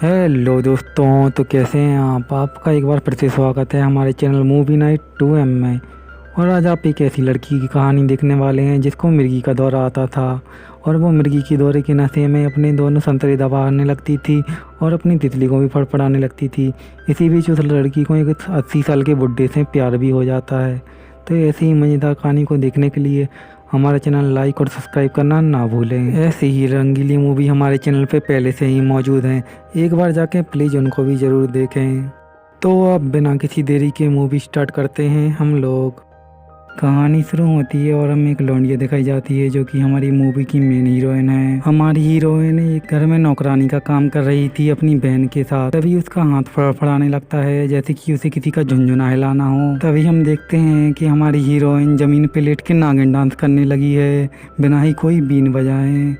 Hello दोस्तों, तो कैसे हैं आप? आपका एक बार फिर से स्वागत है हमारे चैनल मूवी नाइट 2M में। और आज आप एक ऐसी लड़की की कहानी देखने वाले हैं जिसको मिर्गी का दौरा आता था और वो मिर्गी के दौरे के नशे में अपने दोनों संतरे दबाने लगती थी और अपनी तितली को भी फड़फड़ाने लगती थी। इसी बीच उस लड़की को एक 80 साल के बुड्ढे से प्यार भी हो जाता है। तो ऐसी ही मज़ेदार कहानी को देखने के लिए हमारा चैनल लाइक और सब्सक्राइब करना ना भूलें। ऐसी ही रंगीली मूवी हमारे चैनल पे पहले से ही मौजूद हैं, एक बार जाके प्लीज़ उनको भी ज़रूर देखें। तो अब बिना किसी देरी के मूवी स्टार्ट करते हैं हम लोग। कहानी शुरू होती है और हमें एक लौंडिया दिखाई जाती है जो कि हमारी मूवी की मेन हीरोइन है। हमारी हीरोइन एक घर में नौकरानी का काम कर रही थी अपनी बहन के साथ। तभी उसका हाथ फड़फड़ाने लगता है जैसे कि उसे किसी का झुनझुना हिलाना हो। तभी हम देखते हैं कि हमारी हीरोइन जमीन पे लेट के नागिन डांस करने लगी है बिना ही कोई बीन बजाए।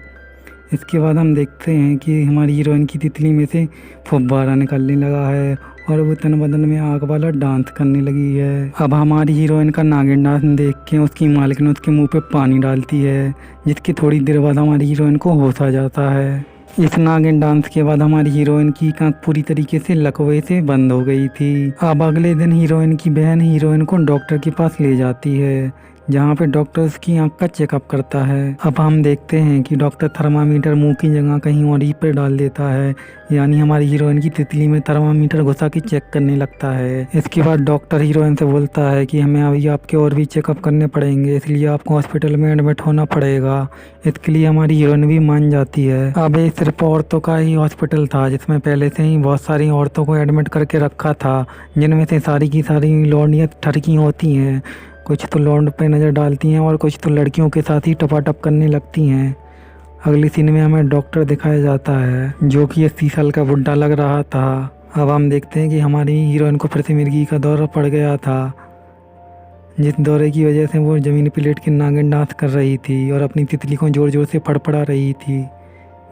इसके बाद हम देखते हैं कि हमारी हीरोइन की तितली में से फुब्बारा निकलने लगा है और वो तन बदन में आग वाला डांस करने लगी है। अब हमारी हीरोइन का नागिन डांस देख के उसकी मालिक उसके मुंह पे पानी डालती है, जिसकी थोड़ी देर बाद हमारी हीरोइन को होश आ जाता है। इस नागिन डांस के बाद हमारी हीरोइन की आंख पूरी तरीके से लकवे से बंद हो गई थी। अब अगले दिन हीरोइन की बहन हीरोइन को डॉक्टर के पास ले जाती है, जहाँ पे डॉक्टर उसकी आंख का चेकअप करता है। अब हम देखते हैं कि डॉक्टर थर्मामीटर मुंह की जगह कहीं और ही पर डाल देता है, यानी हमारी हीरोइन की तितली में थर्मामीटर घुसा के चेक करने लगता है। इसके बाद डॉक्टर हीरोइन से बोलता है कि हमें अभी आपके और भी चेकअप करने पड़ेंगे, इसलिए आपको हॉस्पिटल में एडमिट होना पड़ेगा। इसके लिए हमारी हीरोइन भी मान जाती है। अब ये सिर्फ औरतों का ही हॉस्पिटल था जिसमें पहले से ही बहुत सारी औरतों को एडमिट करके रखा था, जिनमें से सारी की सारी लौंडियाँ ठरकी होती हैं। कुछ तो लौंड पे नज़र डालती हैं और कुछ तो लड़कियों के साथ ही टपाटप करने लगती हैं। अगली सीन में हमें डॉक्टर दिखाया जाता है जो कि 80 साल का बुढ़ा लग रहा था। अब हम देखते हैं कि हमारी हीरोइन को फिर से मिर्गी का दौरा पड़ गया था, जिस दौरे की वजह से वो ज़मीन पर लेट के नागिन डांस कर रही थी और अपनी तितली को ज़ोर ज़ोर से फड़फड़ा रही थी।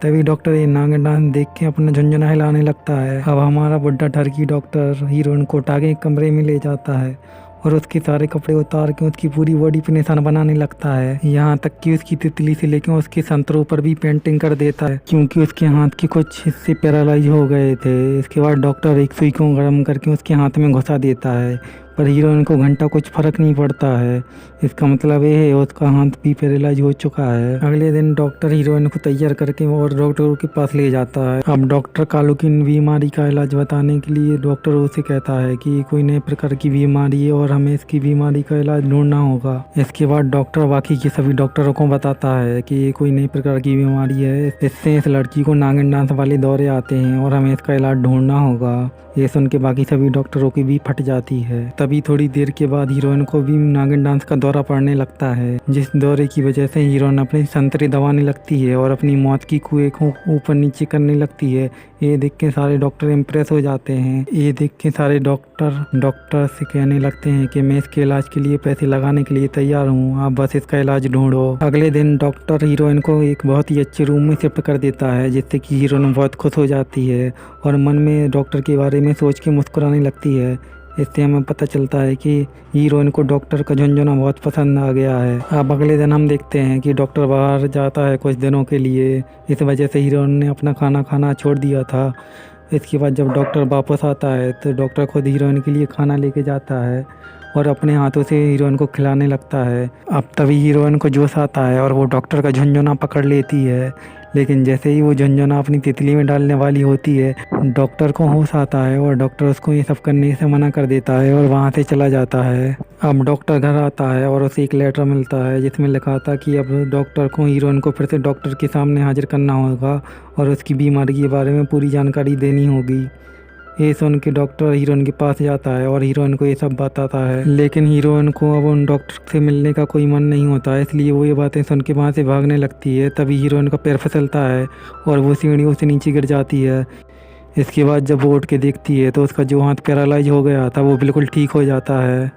तभी डॉक्टर ये नागिन डांस देख के अपना झुनझुना हिलाने लगता है। अब हमारा बुढ़ा ठरकी डॉक्टर हीरोइन को उठा के एक कमरे में ले जाता है और उसके सारे कपड़े उतार के उसकी पूरी बॉडी पे निशान बनाने लगता है, यहाँ तक कि उसकी तितली से लेकर उसके संतरों पर भी पेंटिंग कर देता है, क्योंकि उसके हाथ के कुछ हिस्से पैरालाइज हो गए थे। इसके बाद डॉक्टर एक सुई को गर्म करके उसके हाथ में घुसा देता है, पर हीरोइन को घंटा कुछ फर्क नहीं पड़ता है। इसका मतलब ये है उसका हाथ भी पैरालाइज हो चुका है। अगले दिन डॉक्टर हीरोइन को तैयार करके और डॉक्टर के पास ले जाता है। अब डॉक्टर कालू की बीमारी का इलाज बताने के लिए डॉक्टर उसे कहता है कि कोई नए प्रकार की बीमारी है और हमें इसकी बीमारी का इलाज ढूंढना होगा। इसके बाद डॉक्टर बाकी के सभी डॉक्टरों को बताता है कि ये कोई नई प्रकार की बीमारी है, इससे इस लड़की को नागिन डांस वाले दौरे आते हैं और हमें इसका इलाज ढूंढना होगा। ये सुन के बाकी सभी डॉक्टरों की भी फट जाती है। तभी थोड़ी देर के बाद हीरोइन को भी नागिन डांस का दौरा पड़ने लगता है, जिस दौरे की वजह से हीरोइन अपने संतरे दबाने लगती है और अपनी मौत की कुएं को ऊपर नीचे करने लगती है। ये देख के सारे डॉक्टर इम्प्रेस हो जाते हैं। ये देख के सारे डॉक्टर से कहने लगते हैं कि मैं इसके इलाज के लिए पैसे लगाने के लिए तैयार हूँ, आप बस इसका इलाज ढूंढो। अगले दिन डॉक्टर हीरोइन को एक बहुत ही अच्छे रूम में शिफ्ट कर देता है, जिससे कि हीरोइन बहुत खुश हो जाती है और मन में डॉक्टर के बारे में सोच के मुस्कुराने लगती है। इससे हमें पता चलता है कि हीरोइन को डॉक्टर का झुनझुना बहुत पसंद आ गया है। अब अगले दिन हम देखते हैं कि डॉक्टर बाहर जाता है कुछ दिनों के लिए, इस वजह से हीरोइन ने अपना खाना खाना छोड़ दिया था। इसके बाद जब डॉक्टर वापस आता है तो डॉक्टर खुद हीरोइन के लिए खाना लेके जाता है और अपने हाथों से हीरोइन को खिलाने लगता है। अब तभी हीरोइन को जोश आता है और वो डॉक्टर का झुनझुना पकड़ लेती है, लेकिन जैसे ही वो झुनझुना अपनी तितली में डालने वाली होती है, डॉक्टर को होश आता है और डॉक्टर उसको ये सब करने से मना कर देता है और वहाँ से चला जाता है। अब डॉक्टर घर आता है और उसे एक लेटर मिलता है जिसमें लिखा था कि अब डॉक्टर को हीरोइन को फिर से डॉक्टर के सामने हाजिर करना होगा और उसकी बीमारी के बारे में पूरी जानकारी देनी होगी। ये सुन के डॉक्टर हीरोइन के पास जाता है और हीरोइन को ये सब बताता है, लेकिन हीरोइन को अब उन डॉक्टर से मिलने का कोई मन नहीं होता है, इसलिए वो ये बातें सुन के वहाँ से भागने लगती है। तभी हीरोइन का पैर फिसलता है और वो सीढ़ियों से नीचे गिर जाती है। इसके बाद जब वो उठ के देखती है तो उसका जो हाथ पैरालाइज हो गया था वो बिल्कुल ठीक हो जाता है।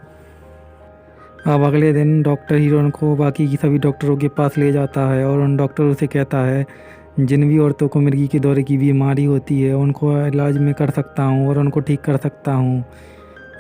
अब अगले दिन डॉक्टर हीरोइन को बाकी की सभी डॉक्टरों के पास ले जाता है और उन डॉक्टरों से कहता है जिन भी औरतों को मिर्गी के दौरे की बीमारी होती है उनको इलाज में कर सकता हूँ और उनको ठीक कर सकता हूँ।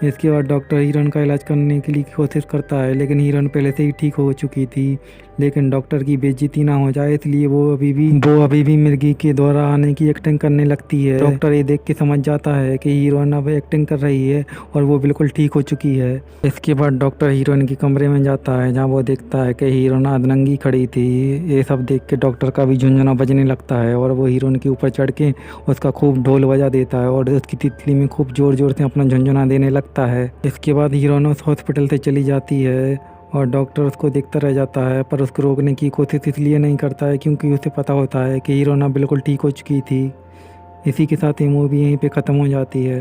इसके बाद डॉक्टर हीरोइन का इलाज करने के लिए कोशिश करता है, लेकिन हीरोइन पहले से ही ठीक हो चुकी थी। लेकिन डॉक्टर की बेइज्जती ना हो जाए इसलिए वो अभी भी मिर्गी के द्वारा आने की एक्टिंग करने लगती है। डॉक्टर ये देख के समझ जाता है कि हीरोइन अब एक्टिंग कर रही है और वो बिल्कुल ठीक हो चुकी है। इसके बाद डॉक्टर हीरोइन के कमरे में जाता है, जहाँ वो देखता है कि हीरोइन अधनंगी खड़ी थी। ये सब देख के डॉक्टर का भी झुंझुना बजने लगता है और वो हीरोइन के ऊपर चढ़ के उसका खूब ढोल बजा देता है और उसकी तितली में खूब जोर जोर से अपना झुंझुना देने लगता है। इसके बाद हीरोइन उस हॉस्पिटल से चली जाती है और डॉक्टर उसको देखता रह जाता है, पर उसको रोकने की कोशिश इसलिए नहीं करता है क्योंकि उसे पता होता है कि हीरोइन अब बिल्कुल ठीक हो चुकी थी। इसी के साथ ये मूवी यहीं पे ख़त्म हो जाती है।